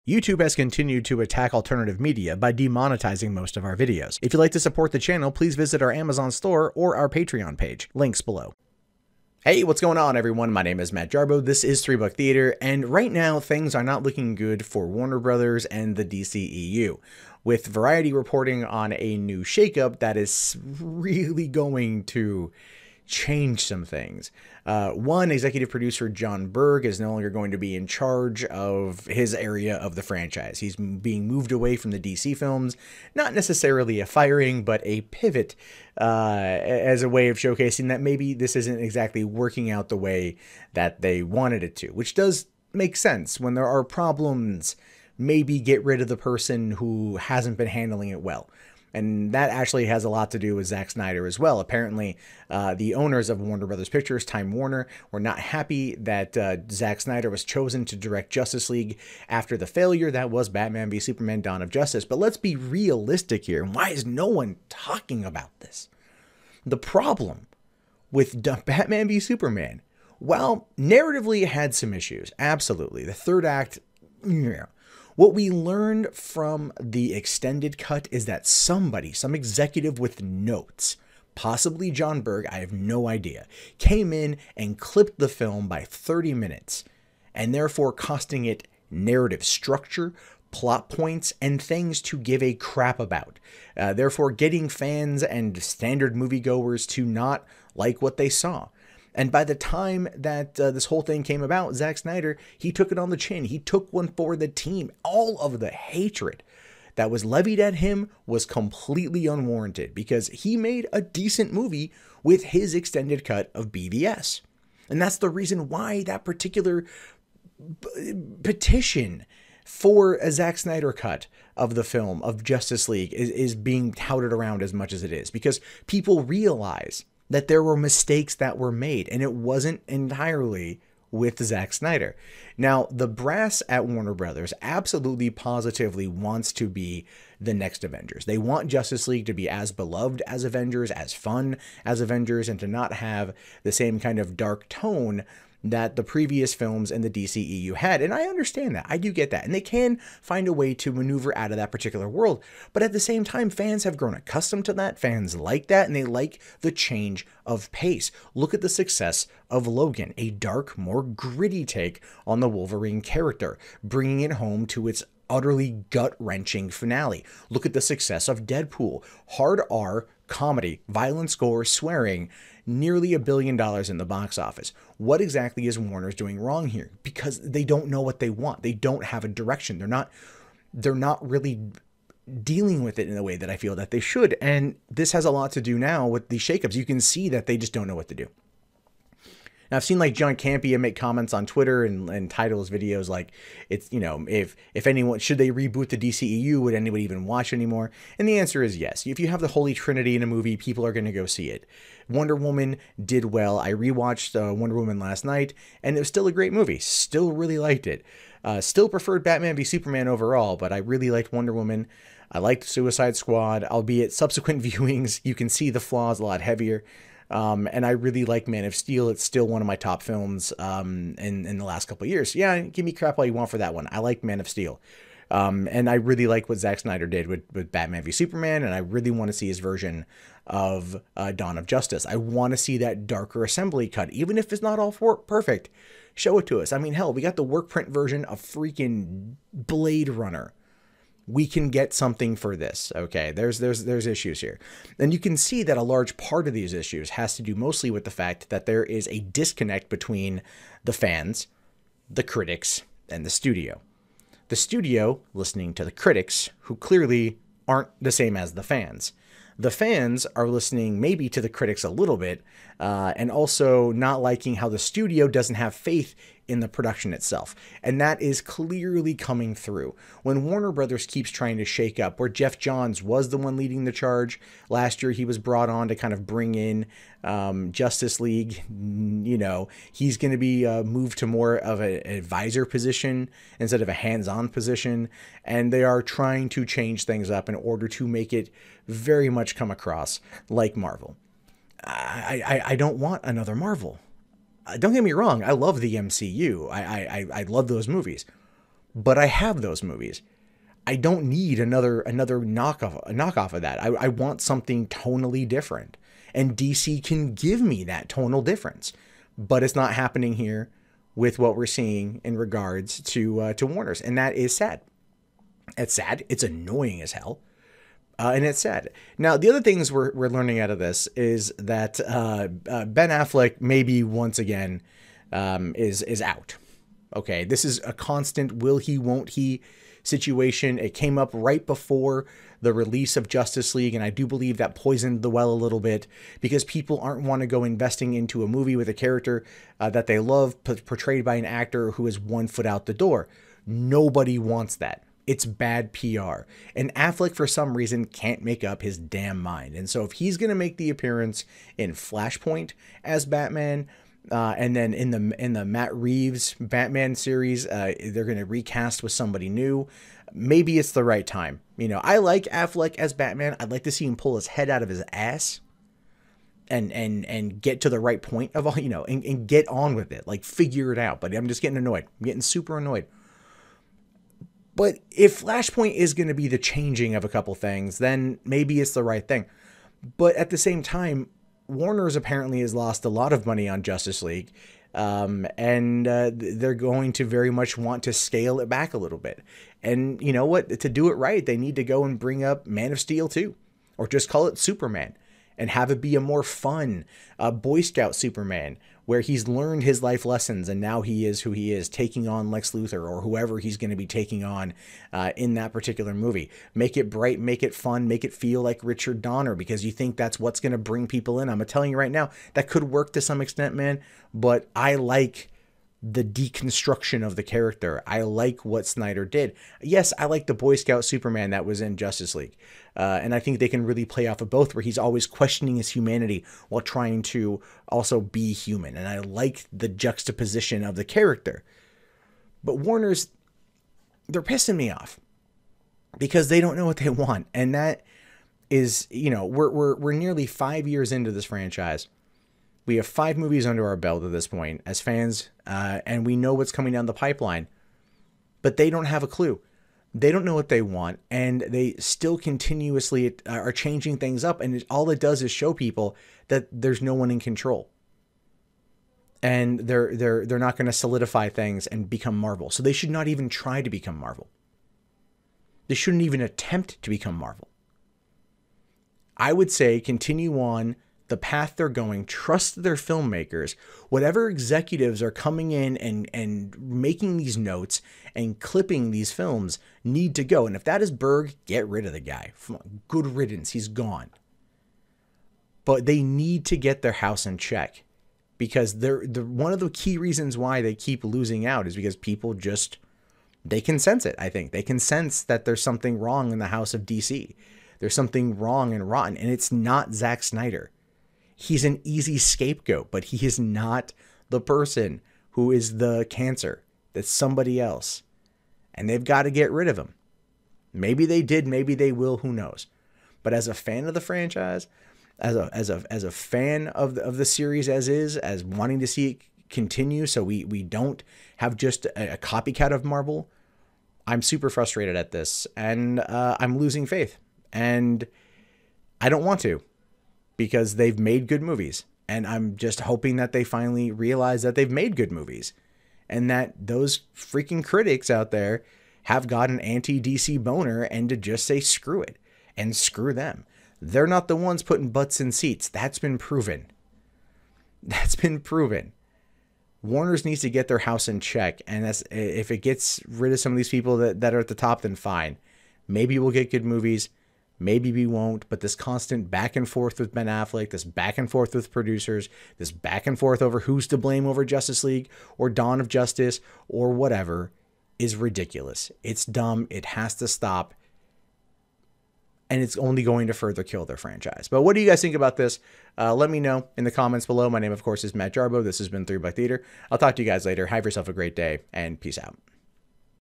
YouTube has continued to attack alternative media by demonetizing most of our videos. If you'd like to support the channel, please visit our Amazon store or our Patreon page. Links below. Hey, what's going on, everyone? My name is Matt Jarbo. This is 3 Buck Theater, and right now things are not looking good for Warner Brothers and the DCEU, with Variety reporting on a new shakeup that is really going to change some things. One, executive producer Jon Berg is no longer going to be in charge of his area of the franchise. He's being moved away from the DC films, not necessarily a firing, but a pivot as a way of showcasing that maybe this isn't exactly working out the way that they wanted it to, which does make sense. When there are problems, maybe get rid of the person who hasn't been handling it well. And that actually has a lot to do with Zack Snyder as well. Apparently, the owners of Warner Brothers Pictures, Time Warner, were not happy that Zack Snyder was chosen to direct Justice League after the failure that was Batman v Superman: Dawn of Justice. But let's be realistic here. Why is no one talking about this? The problem with Batman v Superman, well, narratively it had some issues. Absolutely. The third act, yeah. What we learned from the extended cut is that somebody, some executive with notes, possibly Jon Berg, I have no idea, came in and clipped the film by 30 minutes, and therefore costing it narrative structure, plot points, and things to give a crap about. Therefore getting fans and standard moviegoers to not like what they saw. And by the time that this whole thing came about, Zack Snyder, he took it on the chin. He took one for the team. All of the hatred that was levied at him was completely unwarranted because he made a decent movie with his extended cut of BVS. And that's the reason why that particular petition for a Zack Snyder cut of the film of Justice League is being touted around as much as it is, because people realize that there were mistakes that were made, and it wasn't entirely with Zack Snyder. Now, the brass at Warner Brothers absolutely positively wants to be the next Avengers. They want Justice League to be as beloved as Avengers, as fun as Avengers, and to not have the same kind of dark tone that the previous films in the DCEU had. And I understand that. I do get that. And they can find a way to maneuver out of that particular world. But at the same time, fans have grown accustomed to that. Fans like that, and they like the change of pace. Look at the success of Logan, a dark, more gritty take on the Wolverine character, bringing it home to its utterly gut-wrenching finale. Look at the success of Deadpool. Hard R, comedy, violent score, swearing, nearly $1 billion in the box office. What exactly is Warner's doing wrong here? Because they don't know what they want. They don't have a direction. They're not really dealing with it in the way that I feel that they should. And this has a lot to do now with these shakeups. You can see that they just don't know what to do. Now, I've seen like John Campea make comments on Twitter and title his videos like, it's, you know, if anyone, should they reboot the DCEU? Would anybody even watch anymore? And the answer is yes. If you have the Holy Trinity in a movie, people are going to go see it. Wonder Woman did well. I rewatched Wonder Woman last night, and it was still a great movie. Still really liked it. Still preferred Batman v Superman overall, but I really liked Wonder Woman. I liked Suicide Squad, albeit subsequent viewings, you can see the flaws a lot heavier. And I really like Man of Steel. It's still one of my top films in the last couple of years. Yeah, give me crap all you want for that one. I like Man of Steel. And I really like what Zack Snyder did with Batman v Superman, and I really want to see his version of Dawn of Justice. I want to see that darker assembly cut, even if it's not all perfect. Show it to us. I mean, hell, we got the work print version of freaking Blade Runner. We can get something for this. Okay, there's issues here. And you can see that a large part of these issues has to do mostly with the fact that there is a disconnect between the fans, the critics, and the studio. The studio listening to the critics, who clearly aren't the same as the fans. The fans are listening maybe to the critics a little bit, and also not liking how the studio doesn't have faith in the production itself. And that is clearly coming through. When Warner Brothers keeps trying to shake up, where Jeff Johns was the one leading the charge, last year he was brought on to kind of bring in Justice League, you know, he's going to be moved to more of an advisor position instead of a hands-on position. And they are trying to change things up in order to make it very much come across like Marvel. I don't want another Marvel. Don't get me wrong, I love the MCU. I love those movies. but I have those movies. I don't need another knockoff of that. I want something tonally different, and DC can give me that tonal difference, but it's not happening here with what we're seeing in regards to Warner's, and that is sad. It's sad. It's annoying as hell, and it's sad. Now, the other things we're learning out of this is that Ben Affleck maybe once again is out. Okay, this is a constant will he, won't he situation. It came up right before the release of Justice League, and I do believe that poisoned the well a little bit, because people aren't want to go investing into a movie with a character that they love, portrayed by an actor who is 1 foot out the door. Nobody wants that. It's bad PR. And Affleck, for some reason, can't make up his damn mind. And so if he's going to make the appearance in Flashpoint as Batman, and then in the Matt Reeves Batman series, they're going to recast with somebody new, maybe it's the right time. You know, I like Affleck as Batman. I'd like to see him pull his head out of his ass and get to the right point of all, you know, and get on with it, like figure it out. But I'm just getting annoyed. I'm getting super annoyed. But if Flashpoint is going to be the changing of a couple things, then maybe it's the right thing. But at the same time, Warner's apparently has lost a lot of money on Justice League, and they're going to very much want to scale it back a little bit. And you know what? To do it right, they need to go and bring up Man of Steel 2, or just call it Superman, and have it be a more fun Boy Scout Superman, where he's learned his life lessons and now he is who he is, taking on Lex Luthor or whoever he's going to be taking on in that particular movie. Make it bright, make it fun, make it feel like Richard Donner, because you think that's what's going to bring people in. I'm telling you right now, that could work to some extent, man, but I like the deconstruction of the character. I like what Snyder did. Yes, I like the Boy Scout Superman that was in Justice League. And I think they can really play off of both, where he's always questioning his humanity while trying to also be human. And I like the juxtaposition of the character. But Warner's, they're pissing me off because they don't know what they want. And that is, you know, we're nearly 5 years into this franchise. We have 5 movies under our belt at this point as fans, and we know what's coming down the pipeline, but they don't have a clue. They don't know what they want, and they still continuously are changing things up, and all it does is show people that there's no one in control. And they're not going to solidify things and become Marvel. So they should not even try to become Marvel. They shouldn't even attempt to become Marvel. I would say continue on the path they're going, trust their filmmakers. Whatever executives are coming in and making these notes and clipping these films need to go. And if that is Berg, get rid of the guy. Good riddance. He's gone. But they need to get their house in check, because they're one of the key reasons why they keep losing out is because people just, they can sense it. I think they can sense that there's something wrong in the house of DC. There's something wrong and rotten, and it's not Zack Snyder. He's an easy scapegoat, but he is not the person who is the cancer. That's somebody else. And they've got to get rid of him. Maybe they did, maybe they will, who knows. But as a fan of the franchise, as a fan of the series as is, as wanting to see it continue so we don't have just a copycat of Marvel, I'm super frustrated at this, and I'm losing faith. And I don't want to, because they've made good movies, and I'm just hoping that they finally realize that they've made good movies, and that those freaking critics out there have got an anti-DC boner and to just say screw it and screw them. They're not the ones putting butts in seats. That's been proven. That's been proven. Warner's needs to get their house in check, and that's, if it gets rid of some of these people that are at the top, then fine. Maybe we'll get good movies. Maybe we won't, but this constant back and forth with Ben Affleck, this back and forth with producers, this back and forth over who's to blame over Justice League or Dawn of Justice or whatever is ridiculous. It's dumb. It has to stop. And it's only going to further kill their franchise. But what do you guys think about this? Let me know in the comments below. My name, of course, is Matt Jarbo. This has been 3 Black Theater. I'll talk to you guys later. Have yourself a great day, and peace out.